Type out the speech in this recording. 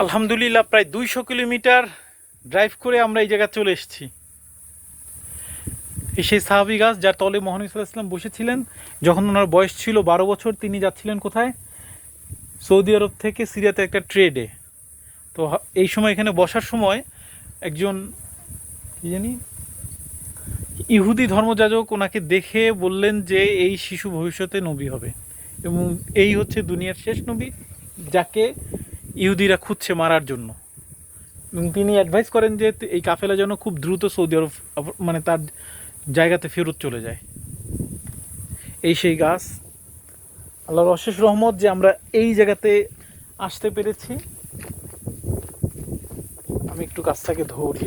আলহামদুলিল্লাহ প্রায় 200 kilometre drive করে আমরা এই জায়গায় চলে এসেছি। এই সেই সাহাবী গাছ যার তলে মহানবী সাল্লাল্লাহু আলাইহি ওয়াসাল্লাম বসেছিলেন যখন ওনার বয়স ছিল 12 বছর। তিনি যাচ্ছিলেন কোথায়? সৌদি আরব থেকে সিরিয়াতে একটা ট্রেডে। তো এই সময় এখানে বসার সময় একজন কি জানি ইহুদি ধর্মযাজক ওনাকে দেখে বললেন যে এই শিশু ভবিষ্যতে নবী হবে এবং এই হচ্ছে দুনিয়ার শেষ নবী যাকে ইহুদিরা খুঁজছে মারার জন্য। এবং তিনি অ্যাডভাইস করেন যে এই কাফেলা যেন খুব দ্রুত সৌদি আরব মানে তার জায়গাতে ফেরত চলে যায়। এই সেই গাছ, আল্লাহর অশেষ রহমত যে আমরা এই জায়গাতে আসতে পেরেছি। আমি একটু গাছটাকে ধরি।